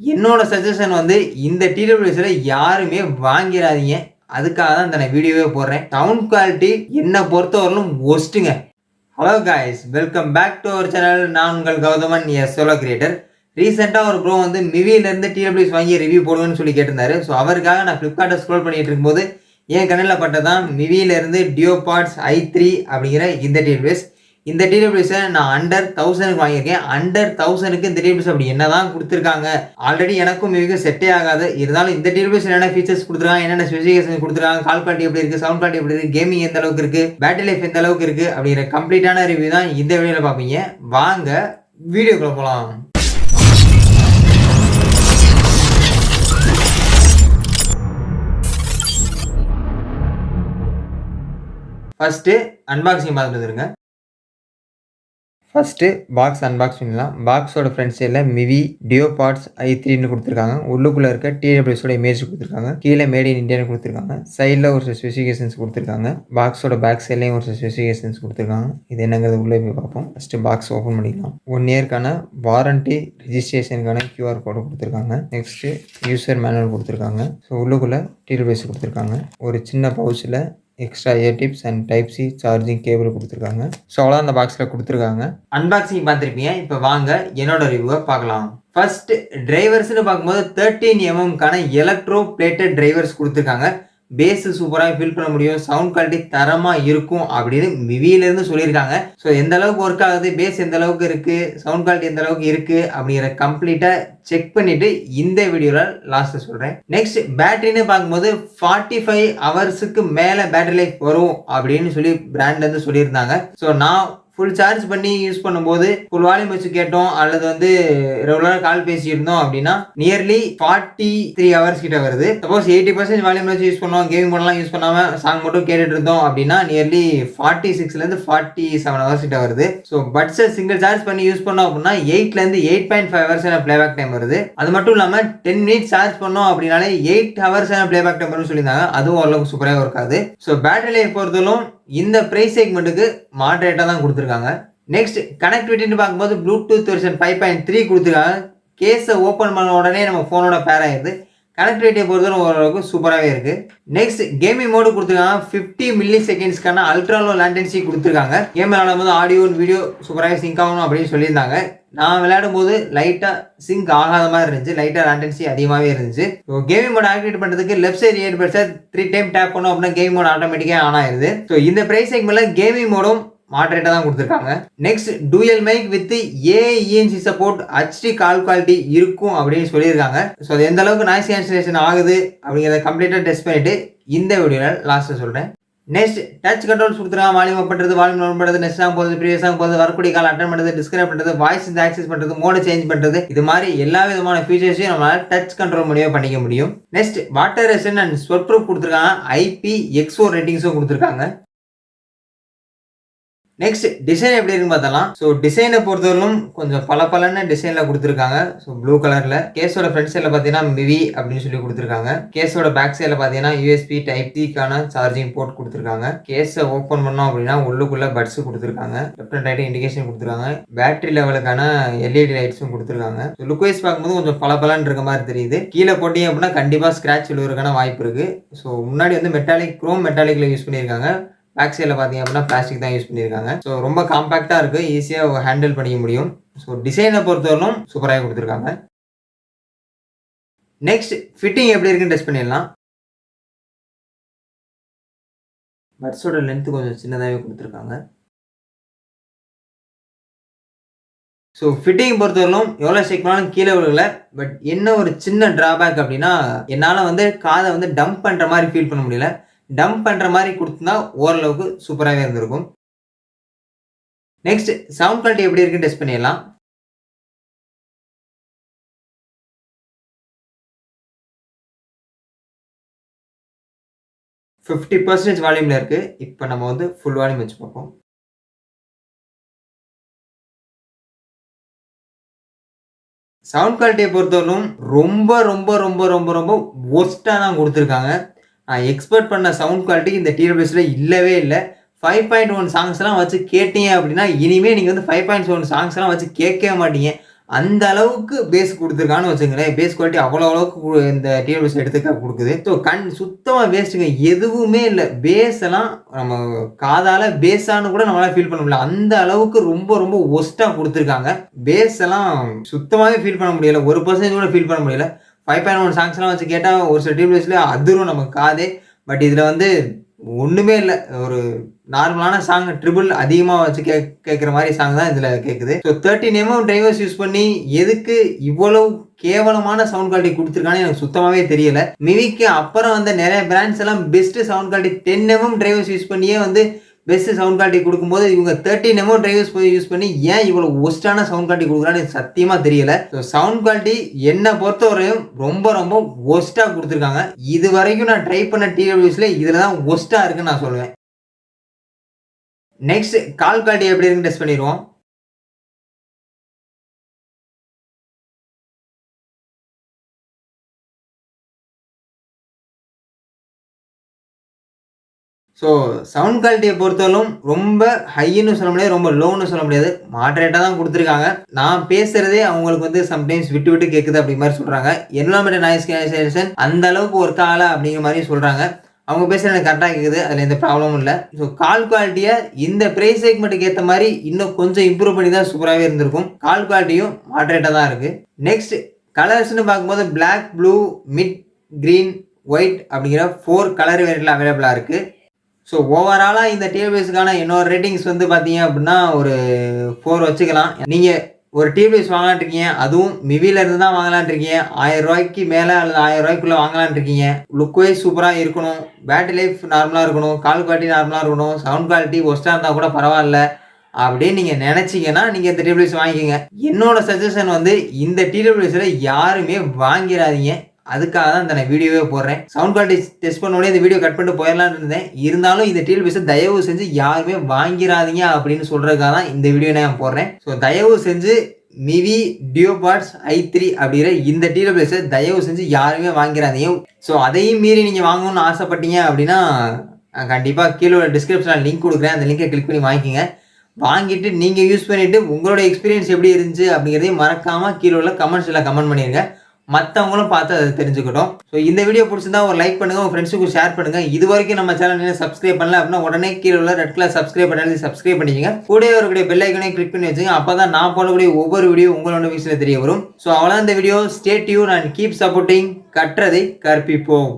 என்னோட சஜஷன் வந்து இந்த டிடபிள்யூஎஸ்ல யாருமே வாங்கிடாதீங்க. அதுக்காக தான் இந்த நான் வீடியோவே போடுறேன். சவுண்ட் குவாலிட்டி என்ன பொறுத்தவரையிலும் ஒஸ்ட்டுங்க. Hello guys, welcome back to our channel. நான் உங்கள் கௌதமன், சோலோ கிரியேட்டர். ரீசெண்டாக ஒரு ப்ரோ வந்து மிவியிலேருந்து டிடபிள்யூஎஸ் வாங்கி ரிவ்யூ போடுவேன்னு சொல்லி கேட்டிருந்தாரு. ஸோ அவருக்காக நான் ஃப்ளிப்கார்ட்டை ஸ்க்ரோல் பண்ணிட்டு இருக்கும்போது என் கண்ணில் பட்டதான் மிவியிலேருந்து டியோபாட்ஸ் i3 அப்படிங்கிற இந்த டிடபிள்யூஎஸ். இந்த டிடபிள்யூஎஸை நான் அண்டர் 1000க்கு வாங்கியிருக்கேன். அண்டர் 1000க்கு இந்த டிடபிள்யூஎஸ் அப்படி என்ன தான் கொடுத்துருக்காங்க. ஆல்ரெடி எனக்கும் மிகவும் செட்டே ஆகாது. இருந்தாலும் இந்த டிடபிள்யூஎஸ் என்னென்ன ஃபீச்சர்ஸ் கொடுத்துருக்காங்க, என்னென்ன ஸ்பெசிஃபிகேஷன் கொடுத்துருக்காங்க, கால் குவாலிட்டி எப்படி இருக்குது, சவுண்ட் குவாலிட்டி எப்படி இருக்குது, கேமிங் எந்த அளவுக்கு இருக்குது, பேட்டரி லைஃப் எந்த அளவுக்கு இருக்குது அப்படிங்கிற கம்ப்ளீட்டான ரிவ்யூ தான் இந்த வீடியோவில் பார்ப்பீங்க. வாங்க வீடியோக்குள்ள போகலாம். ஃபர்ஸ்ட்டு அன்பாக்சிங் பார்த்துட்டு வந்துருங்க. ஃபஸ்ட்டு பாக்ஸ் அன்பாக்ஸ் பண்ணலாம். பாக்ஸோட ஃப்ரண்ட் சைடில் மிவி டியோபாட்ஸ் i3ன்னு கொடுத்துருக்காங்க. உள்ளுக்குள்ளே இருக்க டிடபிள்யூஎஸோட இமேஜ் கொடுத்துருக்காங்க. கீழே மேட் இன் இந்தியான்னு கொடுத்துருக்காங்க. சைடில் ஒரு சில ஸ்பெசிஃபிகேஷன்ஸ் கொடுத்துருக்காங்க. பாக்ஸோட பேக் சைட்லேயும் ஒரு சில ஸ்பெசிஃபிகேஷன்ஸ் கொடுத்துருக்காங்க. இது என்னங்கிறது உள்ளே போய் பார்ப்போம். ஃபஸ்ட்டு பாக்ஸ் ஓப்பன் பண்ணிக்கலாம். 1 இயர்க்கான வாரண்ட்டி ரிஜிஸ்ட்ரேஷனுக்கான QR கோடு கொடுத்துருக்காங்க. நெக்ஸ்ட்டு யூசர் மேனுவல் கொடுத்துருக்காங்க. ஸோ உள்ளுக்குள்ளே டிடபிள்யூஎஸ் கொடுத்துருக்காங்க. ஒரு சின்ன பவுச்சில் extra ear tips and type C charging cable கொடுத்துருக்காங்க. ஸோ அவ்வளோ அந்த பாக்ஸில் கொடுத்துருக்காங்க. அன்பாக்சிங் பார்த்துருப்பீங்க. இப்போ வாங்க என்னோட ரிவ்யூவை பார்க்கலாம். ஃபர்ஸ்ட் டிரைவர்ஸ்னு பார்க்கும்போது 13mm எலக்ட்ரோ பிளேட்டட் டிரைவர்ஸ் கொடுத்துருக்காங்க. பேஸ் சூப்பராக ஃபீல் பண்ண முடியும், சவுண்ட் குவாலிட்டி தரமாக இருக்கும் அப்படின்னு மிவியிலேருந்து சொல்லியிருக்காங்க. ஸோ எந்த அளவுக்கு ஒர்க் ஆகுது, பேஸ் எந்த அளவுக்கு இருக்குது, சவுண்ட் குவாலிட்டி எந்த அளவுக்கு இருக்குது அப்படிங்கிற கம்ப்ளீட்டாக செக் பண்ணிவிட்டு இந்த வீடியோவில் லாஸ்ட்டு சொல்கிறேன். நெக்ஸ்ட் பேட்டரின்னு பார்க்கும்போது 45 ஹவர்ஸுக்கு மேலே பேட்டரி லைஃப் வரும் அப்படின்னு சொல்லி பிராண்ட்லேருந்து சொல்லியிருந்தாங்க. ஸோ நான் ஃபுல் சார்ஜ் பண்ணி யூஸ் பண்ணும்போது ஃபுல் வால்யூம் வச்சு கேட்டோம் அல்லது வந்து ரெகுலராக கால் பேசியிருந்தோம் அப்படின்னா நியர்லி 43 ஹவர்ஸ் கிட்ட வருது. சப்போஸ் 80% வால்யூம் வச்சு யூஸ் பண்ணோம், கேமிங் பண்ணலாம் யூஸ் பண்ணாமல் சாங் மட்டும் கேட்டுட்டு இருந்தோம் அப்படின்னா நியர்லி 46லேருந்து 47 ஹவர்ஸ் கிட்ட வருது. ஸோ பட்ஸை சிங்கிள் சார்ஜ் பண்ணி யூஸ் பண்ணோம் அப்படின்னா 8லேருந்து 8.5 ஹவர்ஸ் பிளேபேக் டைம் வருது. அது மட்டும் இல்லாமல் 10 மினிட்ஸ் சார்ஜ் பண்ணோம் அப்படின்னாலே 8 ஹவர்ஸ் பிளேபேக் டைம் வரும்னு சொல்லியிருந்தாங்க. அதுவும் ஓரளவுக்கு சூப்பராக இருக்காது. ஸோ பேட்டரி லைஃப் பொறுத்தவரைக்கும் இந்த பிரைஸ் செக்மெண்ட்டுக்கு மாடரேட்டாக தான் கொடுத்துருக்காங்க. நெக்ஸ்ட் கனெக்டிவிட்டின்னு பார்க்கும்போது ப்ளூடூத் வெர்ஷன் 5.3 கொடுத்துருக்காங்க. கேஸை ஓப்பன் பண்ண உடனே நம்ம ஃபோனோட பேர் ஆகிடுது. கனெக்டிவிட்டியை பொறுத்தவரை ஓரளவுக்கு சூப்பராகவே இருக்குது. நெக்ஸ்ட் கேமிங் மோடு கொடுத்துருக்காங்க. 50 மில்லி செகண்ட்ஸ்க்கான அல்ட்ரா லோ லேட்டன்சி கொடுத்துருக்காங்க. கேம் விளையாடும் போது ஆடியோ வீடியோ சூப்பராக சிங்க் ஆகணும் அப்படின்னு சொல்லியிருந்தாங்க. நான் விளையாடும் போது லைட்டாக சிங்க் ஆகாத மாதிரி இருந்துச்சு, லைட்டாக லேட்டன்சி அதிகமாகவே இருந்துச்சு. ஸோ கேமிங் மோட் ஆக்டிவேட் பண்ணுறதுக்கு லெஃப்ட் சைடு இயர்பட்ஸை 3 டைம் டேப் பண்ணோம் அப்படின்னா கேமிங் மோட் ஆட்டோமேட்டிக்காக ஆன் ஆயிடுது. ஸோ இந்த ப்ரைஸ் செக்மெண்ட்டில் கேமிங் மோடும் மாடரேட்டாக தான் கொடுத்துருக்காங்க. Next dual mic with AENC support, HD call quality இருக்கும் அப்படின்னு சொல்லியிருக்காங்க. ஸோ அது எந்த அளவுக்கு நாய்ஸ் கேன்சலேஷன் ஆகுது அப்படிங்கிறத கம்ப்ளீட்டாக டெஸ்ட் பண்ணிட்டு இந்த வீடியோவில் லாஸ்ட்டில் சொல்கிறேன். நெக்ஸ்ட் டச் கண்ட்ரோல்ஸ் கொடுத்துருக்காங்க. வால்யூம் அப் பண்ணுறது, வால்யூம் டவுன் பண்ணுறது, நெக்ஸ்ட் சாங் போகிறது, ப்ரீவியஸ் சாங் போகிறது, வரக்கூடிய கால் அட்டன் பண்ணுறது, டிஸ்கனெக்ட் பண்ணுறது, வாய்ஸ் ஆக்சஸ் பண்ணுறது, மோடு சேஞ்ச் பண்ணுறது, இது மாதிரி எல்லா விதமான ஃபீச்சர்ஸையும் நம்மளால் டச் கண்ட்ரோல் மூலியமாக பண்ணிக்க முடியும். Next water resistant and sweat proof கொடுத்துருக்காங்க. IPX4 ரேட்டிங்ஸும் கொடுத்துருக்காங்க. நெக்ஸ்ட் டிசைன் எப்படி இருக்குன்னு பார்த்தலாம். ஸோ டிசைனை பொறுத்தவரைக்கும் கொஞ்சம் பல டிசைனில் கொடுத்துருக்காங்க. ஸோ ப்ளூ கலரில் கேஸோட ஃப்ரண்ட் சைடில் பார்த்தீங்கன்னா மிவி அப்படின்னு சொல்லி கொடுத்துருக்காங்க. கேஸோட பேக் சைடில் பார்த்தீங்கன்னா USB டைப் சிக்கான சார்ஜிங் போர்ட் கொடுத்துருக்காங்க. கேஸை ஓப்பன் பண்ணோம் அப்படின்னா உள்ளுக்குள்ளே பட்ஸ் கொடுத்துருக்காங்க. லெஃப்ட் அண்ட் ரைட் இண்டிகேஷன் கொடுத்துருக்காங்க. பேட்டரி லெவலுக்கான LED லைட்ஸும் கொடுத்துருக்காங்க. ஸோ லுக் வைஸ் பார்க்கும்போது கொஞ்சம் பலன்னு இருக்க மாதிரி தெரியுது. கீழே போட்டீங்க அப்படின்னா கண்டிப்பாக ஸ்க்ராட்ச் விழுவதற்கான வாய்ப்பு இருக்குது. ஸோ முன்னாடி வந்து குரோம் மெட்டாலிக்கில் யூஸ் பண்ணியிருக்காங்க. பேக் சைடில் பார்த்தீங்க அப்படின்னா பிளாஸ்டிக் தான் யூஸ் பண்ணியிருக்காங்க. ஸோ ரொம்ப காம்பேக்டாக இருக்குது, ஈஸியாக ஹேண்டில் பண்ணிக்க முடியும். ஸோ டிசைனை பொறுத்தவரைக்கும் சூப்பராக கொடுத்துருக்காங்க. நெக்ஸ்ட் ஃபிட்டிங் எப்படி இருக்குன்னு டெஸ்ட் பண்ணிடலாம். பட்ஸோட லென்த்து கொஞ்சம் சின்னதாகவே கொடுத்துருக்காங்க. ஸோ ஃபிட்டிங் பொறுத்தவரைக்கும் எவ்வளோ செக்னாலும் கீழே விழுகல. பட் என்ன ஒரு சின்ன ட்ராபேக் அப்படின்னா என்னால் வந்து காதை வந்து டம்ப் பண்ணுற மாதிரி ஃபீல் பண்ண முடியல. டம்ப் பண்ணுற மாதிரி கொடுத்துனா ஓரளவுக்கு சூப்பராகவே இருந்திருக்கும். நெக்ஸ்ட் சவுண்ட் குவாலிட்டி எப்படி இருக்குன்னு டெஸ்ட் பண்ணிடலாம். %50 வால்யூமில் இருக்குது. இப்போ நம்ம வந்து ஃபுல் வால்யூம் வச்சு பார்ப்போம். சவுண்ட் குவாலிட்டியை பொறுத்தவரைக்கும் ரொம்ப ஒர்ஸ்ட்டாக தான் கொடுத்துருக்காங்க. நான் எக்ஸ்பெக்ட் பண்ண சவுண்ட் குவாலிட்டி இந்த டிடபிள்யூஎஸ்ல இல்லவே இல்லை. 5.1 சாங்ஸ்லாம் வச்சு கேட்டீங்க அப்படின்னா இனிமேல் நீங்கள் வந்து 5.1 சாங்ஸ்லாம் வச்சு கேட்கவே மாட்டீங்க. அந்த அளவுக்கு பேஸ் குடுத்துருக்கான்னு வச்சுக்கங்களேன். பேஸ் குவாலிட்டி அவ்வளோ அளவுக்கு இந்த டிடபிள்யூஎஸ் எடுத்துக்க குடுக்குது. ஸோ சுத்தமா வேஸ்ட்டுங்க. எதுவுமே இல்ல. பேஸ் எல்லாம் நம்ம காதால பேஸான்னு கூட நம்மளால ஃபீல் பண்ண முடியல. அந்த அளவுக்கு ரொம்ப ரொம்ப வொர்ஸ்ட்டா குடுத்துருக்காங்க. பேஸ் எல்லாம் சுத்தமாவே ஃபீல் பண்ண முடியல. 1% கூட ஃபீல் பண்ண முடியல. 5.1 சாங்ஸ்லாம் வச்சு கேட்டா ஒரு சில டிடபிள்யூஎஸ்ல அதிரும் நம்ம காதே. பட் இதுல வந்து ஒண்ணுமே இல்ல. ஒரு நார்மலான சாங் ட்ரிபிள் அதிகமா வச்சு கேட்கிற மாரி சாங் தான் இதுல கேட்குது. ஸோ 13mm டிரைவர்ஸ் யூஸ் பண்ணி எதுக்கு இவ்வளவு கேவலமான சவுண்ட் குவாலிட்டி குடுத்துருக்கான்னு எனக்கு சுத்தமாவே தெரியல. மிவிக்கு அப்புறம் வந்த நெறைய பிராண்ட்ஸ் எல்லாம் best sound quality 10mm drivers use பண்ணியே வந்து பெஸ்ட் சவுண்ட் குவாலிட்டி குடுக்கும்போது இவங்க 13mm டிரைவர்ஸ் யூஸ் பண்ணி ஏன் இவ்வளவு வொர்ஸ்ட்டான சவுண்ட் குவாலிட்டி குடுக்குறான்னு எனக்கு சத்தியமா தெரியல. ஸோ சவுண்ட் குவாலிட்டி என்ன பொறுத்தவரையும் ரொம்ப ரொம்ப வொர்ஸ்ட்டா குடுத்துருக்காங்க. இதுவரைக்கும் நான் ட்ரை பண்ண டிடபிள்யூஎஸ்ல இதுல தான் வொர்ஸ்ட்டா இருக்குன்னு நான் சொல்லுவேன். நெக்ஸ்ட் கால் குவாலிட்டி எப்படி இருக்குன்னு டெஸ்ட் பண்ணிருவோம். ஸோ சவுண்ட் குவாலிட்டிய பொறுத்தவரையிலும் ரொம்ப ஹைன்னு சொல்ல முடியாது, ரொம்ப லோன்னு சொல்ல முடியாது. மாடரேட்டா தான் குடுத்துருக்காங்க. நான் பேசுறதே அவங்களுக்கு வந்து சம்டைம்ஸ் விட்டு விட்டு கேட்குது அப்படி மாரி சொல்றாங்க. என்விரான்மென்டல் நாய்ஸ் கேன்சலேஷன் அந்த அளவுக்கு ஒர்க் ஆகல அப்படிங்கிற மாரி சொல்றாங்க. அவங்க பேசுறது எனக்கு கரெக்ட்டா கேட்குது. அதுல எந்த ப்ராப்ளமும் இல்ல. ஸோ கால் குவாலிட்டிய இந்த பிரைஸ் செக்மென்ட்க்கு ஏத்த மாரி இன்னும் கொஞ்சம் இம்ப்ரூவ் பண்ணி தான் சூப்பராவே இருந்திருக்கும். கால் குவாலிட்டியும் மாடரேட்டா தான் இருக்கு. நெக்ஸ்ட் கலர்ஸ்ன்னு பார்க்கும்போது black, blue, mid, green, white அப்படிங்கிற 4 கலர் வேரியன்ட்ல அவைலபிளா இருக்கு. ஸோ ஓவராலா இந்த டிவிஎஸ்க்கான என்னோட ரேட்டிங்ஸ் வந்து பார்த்தீங்க அப்படின்னா ஒரு 4 வச்சுக்கலாம். நீங்க ஒரு டிவிஎஸ் வாங்கலாம்னு இருக்கீங்க. அதுவும் மிவில இருந்து தான் வாங்கலாம்னு இருக்கீங்க. ரூ. 1000க்கு மேல அல்லது ரூ. 1000க்குள்ள வாங்கலாம்னு இருக்கீங்க. லுக் வைஸ் சூப்பரா இருக்கணும். பேட்டரி லைஃப் நார்மலா இருக்கணும். கால் குவாலிட்டி நார்மலா இருக்கணும். சவுண்ட் குவாலிட்டி வொர்ஸ்ட்டா இருந்தா கூட பரவாயில்ல. அப்படின்னு நீங்க நினைச்சீங்கன்னா நீங்க இந்த டிடபிள்யூஎஸ் வாங்கிக்கங்க. என்னோட சஜஷன் வந்து இந்த டிடபிள்யூஎஸ்ல யாருமே வாங்கிராதீங்க. அதுக்காக தான் இந்த நான் வீடியோவே போடுறேன். சவுண்ட் குவாலிட்டி டெஸ்ட் பண்ண உடனே இந்த வீடியோ கட் பண்ணிட்டு போயிடலாம்னு இருந்தேன். இருந்தாலும் இந்த டிடபிள்யூஎஸ் தயவு செஞ்சு யாருமே வாங்கிராதீங்க அப்படின்னு சொல்றதுக்காக தான் இந்த வீடியோ நான் போடுறேன். ஸோ தயவு செஞ்சு மிவி டியோபாட்ஸ் i3 அப்படிங்கிற இந்த டிடபிள்யூஎஸ் தயவு செஞ்சு யாருமே வாங்கிராதீங்க. ஸோ அதையும் மீறி நீங்க வாங்கணும்னு ஆசைப்பட்டீங்க அப்படின்னா கண்டிப்பா கீழே உள்ள டிஸ்கிரிப்ஷன்ல லிங்க் கொடுக்குறேன். அந்த லிங்கை கிளிக் பண்ணி வாங்கிக்கங்க. வாங்கிட்டு நீங்க யூஸ் பண்ணிட்டு உங்களோட எக்ஸ்பீரியன்ஸ் எப்படி இருந்துச்சு அப்படிங்கிறதையும் மறக்காம கீழே உள்ள கமெண்ட்ஸ்ல கமெண்ட் பண்ணிருங்க. மற்றவங்களும் பார்த்து அதை தெரிஞ்சுக்கிட்டோம். ஸோ இந்த வீடியோ பிடிச்சிருந்தா ஒரு லைக் பண்ணுங்க, உங்க ஃப்ரெண்ட்ஸுக்கு ஷேர் பண்ணுங்க. இது வரைக்கும் நம்ம சேனல் சப்ஸ்கிரைப் பண்ணல அப்படின்னா உடனே கீழே உள்ள ரெட் கலர் சப்ஸ்கிரைப் பண்ணி சப்ஸ்கிரைப் பண்ணிக்கங்க. கூடவே ஒரு பெல் ஐக்கனையும் கிளிக் பண்ணி வச்சுங்க. அப்பதான் நான் போடக்கூடிய ஒவ்வொரு வீடியோ உங்களோட நோட்டிஃபிகேஷன்ல தெரிய வரும். ஸோ அவ்வளோதான் இந்த video. Stay tune and keep supporting. கற்றதை கற்பிப்போம்.